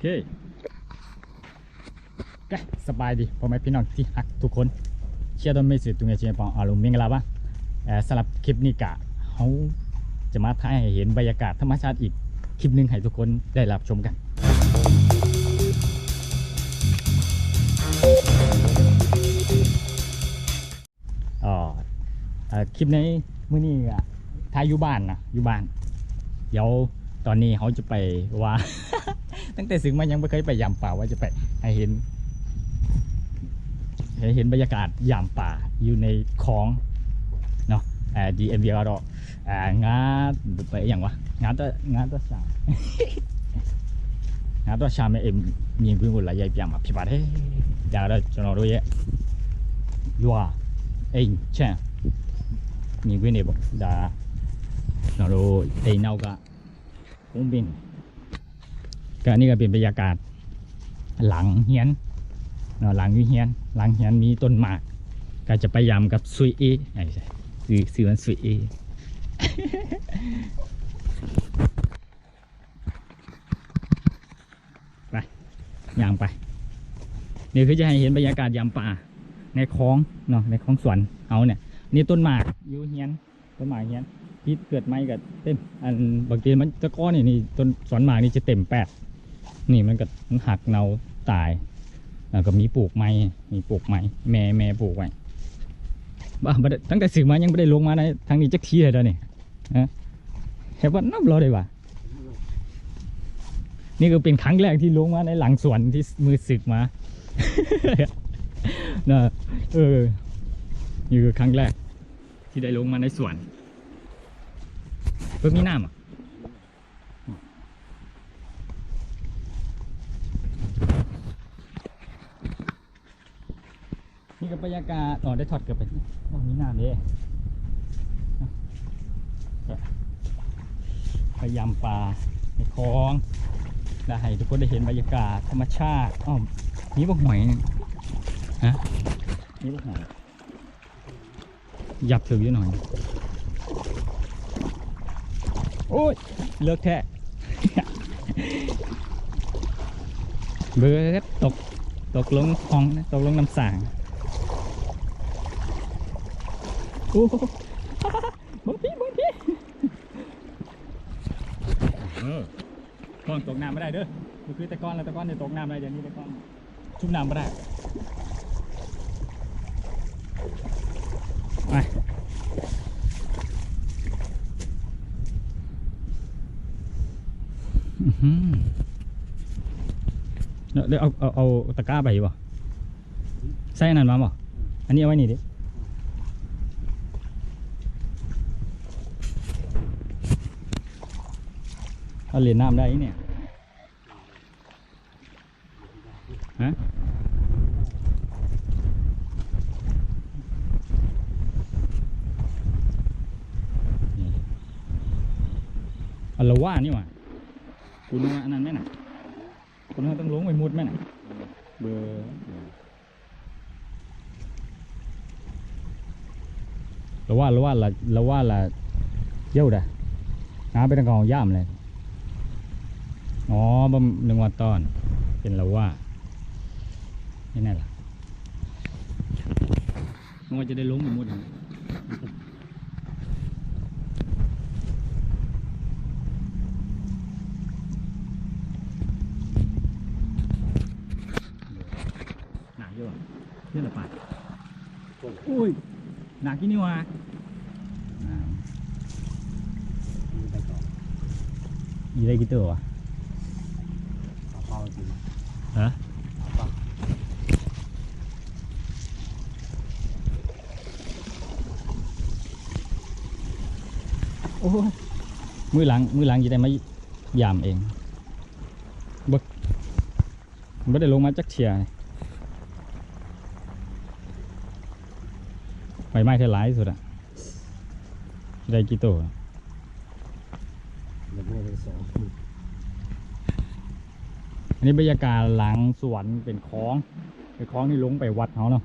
เคก็สบายดีพ่อแม่พี่น้องที่ฮักทุกคนเชื่อต้นไม่สืบตรงนี้เชียร์ปองอารมณ์มิงลาบ้าสำหรับคลิปนี้กะเขาจะมาถ่ายให้เห็นบรรยากาศธรรมชาติอีกคลิปหนึ่งให้ทุกคนได้รับชมกันคลิปนี้มื้อนี้ถ่ายอยู่บ้านนะอยู่บ้านเดี๋ยวตอนนี้เขาจะไปว่า ตั้งแต่สึกมายังไม่เคยไปยามป่าว่าจะไปให้เห็นบรรยากาศยามป่าอยู่ในคลองเนาะDMV ก็งาไปอย่างวะงาตัวชางาตัวชาไม่มีเพื่อนคนหลายใหญ่เปียมาพิบัติเดี๋ยวเราจะนอนด้วยยัวเช่นมีเพื่อนเนี่ยบอกเดี๋ยวเราเนาก็คงบินก็นี่ก็เป็นบรรยากาศหลังเฮียนหลังเฮียนมีต้นหมากก็จะไปยำกับซุยเอไอ้ใช่ซื้อมันซุยเอ ไปยำไปนี่คือจะให้เห็นบรรยากาศยำป่าในคลองเนาะในคลองสวนเอาเนี่ยนี่ต้นหมากอยู่เฮียนต้นหมากเฮียนที่เกิดไม้กับเต็มอันบางทีมันจะก้อนนี่ต้นสวนหมากนี่จะเต็มแปดนี่มันก็หักเนาตายแล้วก็มีปลูกไม้แม่ปลูกไว้บ้าตั้งแต่สึกมายังไม่ได้ลงมาในทางนี้จักทีเลยเด้อนี่แค่ว่านับรอได้ป่ะนี่ก็เป็นครั้งแรกที่ลงมาในหลังสวนที่มือสึกมา นะนี่คือครั้งแรกที่ได้ลงมาในสวนเพิ่งมีน้ำอ่ะนี่ก็บรรยากาศได้ถอดเกือบไปมีน้ำดิพยายามปลาในคลองได้ให้ทุกคนได้เห็นบรรยากาศธรรมชาตินี่พวกหอยฮะนี่พวกหอยหยับถึงอยู่หน่อยโอ้ยเลิกแค่เบื่อตกลงคลองตกลงน้ำสางโอ้บางทีคลองตกน้ำไม่ได้เด้อมันคือแต่ก้อนแล้วแต่ก้อนจะตกน้ำได้เดี๋ยวนี้แต่ก้อนชุ่มน้ำไม่ได้ไปเดี๋ยวเอาตะกร้าไปบ่ใส่นั่นมาบ่อันนี้เอาไว้นี่ดิเอาเหรียญน้ำได้เนี่ยฮะอัลว่านี่หว่าคุณว่าอันนั้นไหมน่ะคุณว่าต้องลงไปมุดไหมน่ะเบอร์ละว่าเย้าด่ะหาไปทางกองย่ามเลยอ๋อบำหนึ่งวันตอนเป็นละว่านี่แน่ล่ะมันจะได้ลงไปมุดหนักเยอะเพื่อนละปัดอุ้ยหนักกี่นิ้วอ่ะยี่ได้กี่ตัววะฮะโอ้มือหลังจะได้มายามเองบึกไม่ได้ลงมาจักเชียร์ไฟไหม้เท่าไรสุดอะได้กี่ตัวอันนี้บรรยากาศหลังสวนเป็นคลองนี่ลงไปวัดเขาเนาะ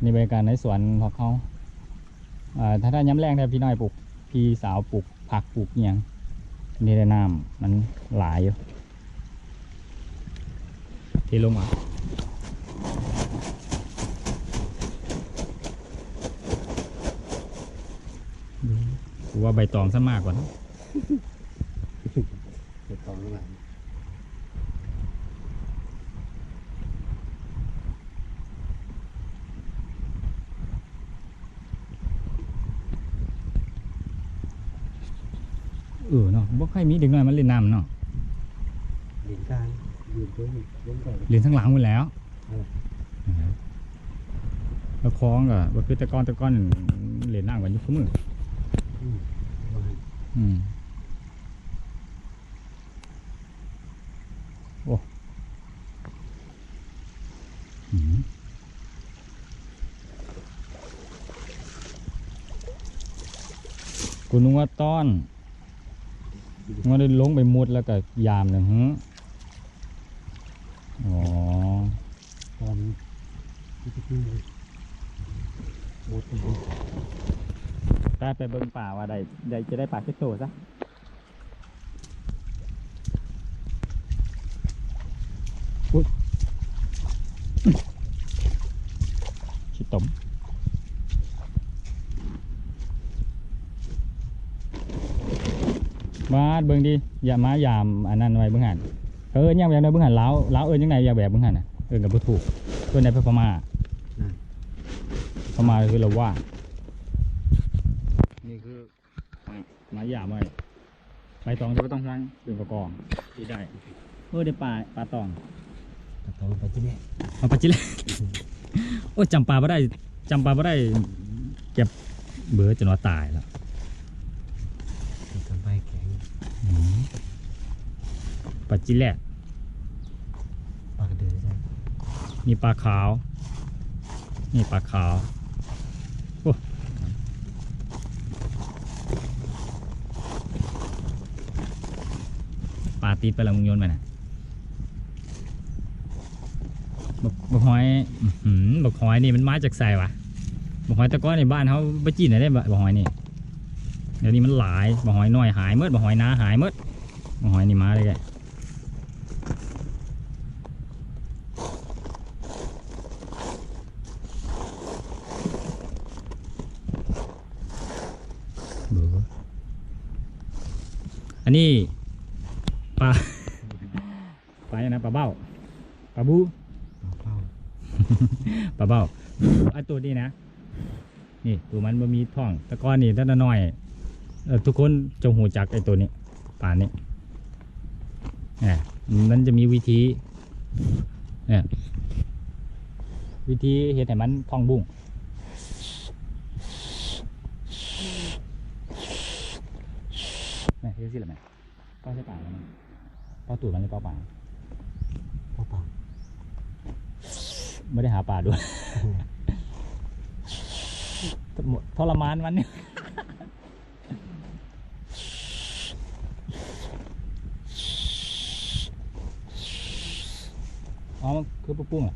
นี่บรรยากาศในสวนของเขาถ้าย้ำแรงถ้าพี่น้อยปลูกพี่สาวปลูกผักปลูกเงี้ยนี่ได้น้ำมันหลายอยู่ เทลงมากูว่าใบตองซะมากกว่านะ เก็บของข้างหลัง เนาะบ่ใครมีเด็กน้อยมันเล่นน้ำเนาะ เหรียญกลางยืนตัวนี้ล้มไป เรียนทั้งหลังหมดแล้ว เออ แล้วคล้องก็บ่คือแต่ก้อนเล่นน้ำกันอยู่ทุกมื้อ ว่า อืมโอ้อืมกูนึกว่าต้อนมันได้ลงไปมุดแล้วก็ยามหนึ่งอ๋อ ตอนที่หมดเลย ได้ไปเบิ่งป่าว่าได้จะได้ปลาเช็ดโตซะอุ๊ยชิตมมาเบิ่งดิอย่ามายามอันนั้นไว้เบิ่งหันยังแบบนั้นเบิ่งหันล้าวยังไงอย่าแบบเบิ่งหันน่ะกับบ่ถูกในพม่าคือเราว่านี่คือมายามไว้ไปตองจะไม่ต้องฟังเป็นกระกองที่ได้ได้ปลาตอง ตัดต่อไปที่นี่ มาปลาจิเล่ โอ้ยจำปลาไม่ได้เก็บเบื่อจนว่าตายแล้ว ทำไปแข็ง ปลาจิเล่ ปลากระเดือยใช่ นี่ปลาขาวนี่ปลาขาวโอ้ปลาตีไปแล้วมึงโยนไปน่ะบักหอยบักหอยนี่มันมาจากใส่วะบักหอยตะก้อนในบ้านเขาไปจีนได้บักหอยนี่เดี๋ยวนี้มันหลายบักหอยน้อยหายเมื่อบักหอยน้าหายเมื่อบักหอยนี่มาเลยแกอันนี้ปลาอย่างนะปลาเบ้าปลาบู เป้า ปลาเบ้าไอตัวนี้นะนี่ตัวมันมีท้องตะก้อนนี่ถ้าน้อยทุกคนจงหูจักไอตัวนี้ปลานี้มันจะมีวิธีวิธีเห็ดให้มันท้องบุ้งเฮ้ยสิละแม่ป้าใช่ป่าแล้วมั้งป้าตูดมันเลยป้าป่า เป้า ไม่ได้หาป่าด้วย ทรมานมันเนี่ยอ๋อมันคือปลาปุ้งอ่ะ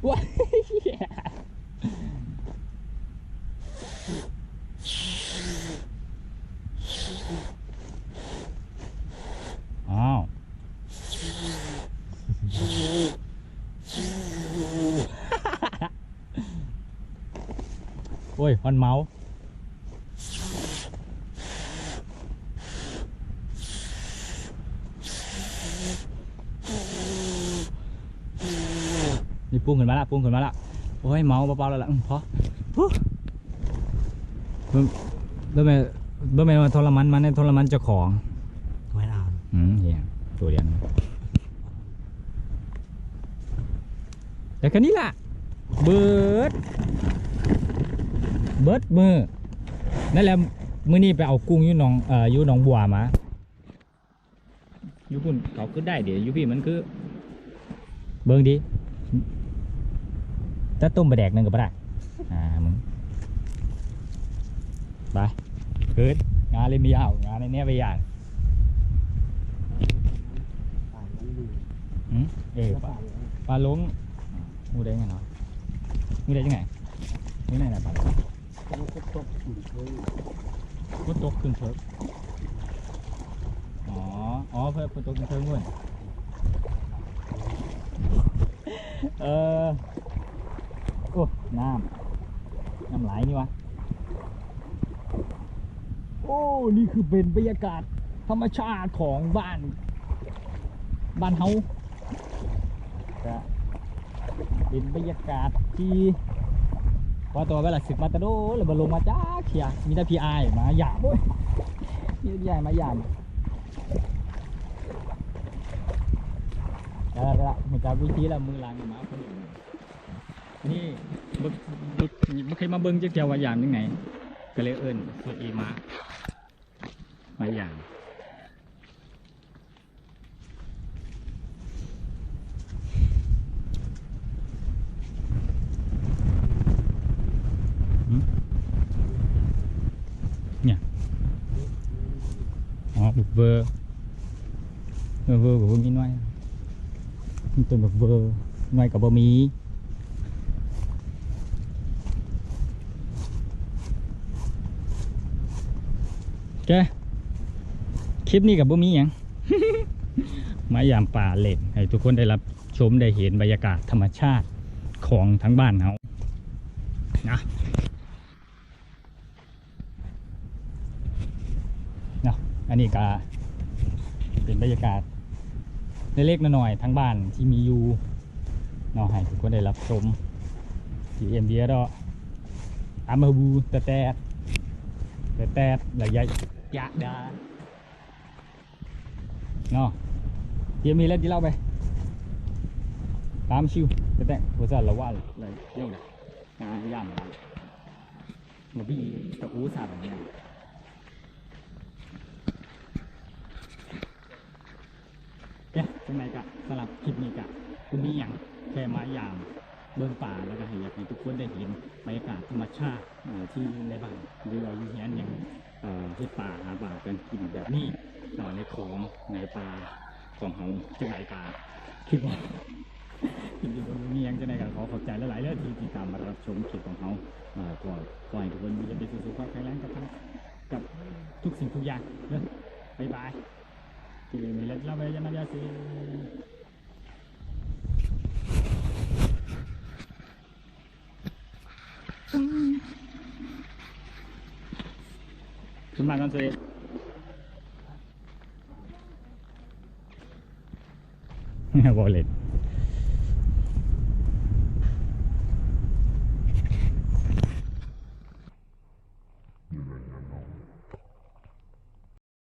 ว้ายอ้าวโอ้ยฮอนเมาส์นี่ปุ้งขึ้นมาละโอ้ยเมาเบาๆแล้วล่ะพอเบิ่งทรมานมันในทรมานเจ้าของ ไว้อ่าน เหี้ยตัวเดียวนะแต่แค่นี้ล่ะเบิดมือนั่นแหละมื้อนี้ไปเอากุ้งอยู่หนองบัวมาอยู่พุ่นเขาขึ้นได้เดี๋ยวอยู่พี่มันคือเบิ่งดิถ้าต้มไปแดกนึงก็บ่ได้มึงไปเกิดงานเลยมีเอางานในเนี้ยไปอย่าง ปลามันดู ปลาล้งงูได้ไงเนาะงูได้ยังไงงูได้ไหนปลา ต้องตกอุ่นเลย งูตกขึ้นเถิก อ๋อเพิ่นตกเพิ่งเว้ยเออโอ้น้ำไหลนี่วะโอ้นี่คือเป็นบรรยากาศธรรมชาติของบ้านเฮาจะเป็นบรรยากาศที่ว่าตัวเวลาศึกมาตะโดหรือบลงมาจ้าเขียมีแต่พี่อายมาหยาบเว้ยนี่พี่อายมาหยาบแล้วมันจะวิธีละมือล้างมาคนอื่นนี่บ่เคยมาเบิ้งเจ้าว่าหยาบยังไงก็เลยเอิ้นตัวเอมาหยาบเนี่ยอ๋อบุกเบอร์กับบ่มีน้อยมันเป็นแบบเบอร์น้อยกับบ่มีแกคลิปนี้กับบ่มีหยัง มายามป่าเล่นให้ทุกคนได้รับชมได้เห็นบรรยากาศธรรมชาติของทั้งบ้านเขานะเนาะอันนี้ก็เป็นบรรยากาศเล็กๆน้อยๆทั้งบ้านที่มีอยู่เนาะให้ทุกคนได้รับชมที่เอ็มเบียร์อามาบูแต่ระยะยะดาเนาะเตรียมมีเล่นที่เล่าไปตามชิวแต่หัวใจละว่าอะไรเรื่องย่ำมาบี้ตะอูสัตว์แบบนี้เนี่ยเป็นไงกะสลับคลิปนี้กะคุณมีอย่างแค่มายามเบื้องป่าแล้วก็อยากให้ทุกคนได้เห็นบรรยากาศธรรมชาติที่ในบ้านหรือเราอยู่เฮียนอย่างที่ป่าหาป่ากันกินแบบนี้ในของในป่าของเขาจะไหนป่าคิดว่าจริงๆมีอย่างจะไหนกันขอขอบใจหลายๆเรื่องที่ติดตามมารับชมคลิปของเขาก่อนทุกคนมีจะเป็นสุขภาพแข็งแรงกับทุกสิ่งทุกอย่างเนอะบ๊ายบายที่มีเล่าไปยันยาสีขึ้นมากันสิบอกเลย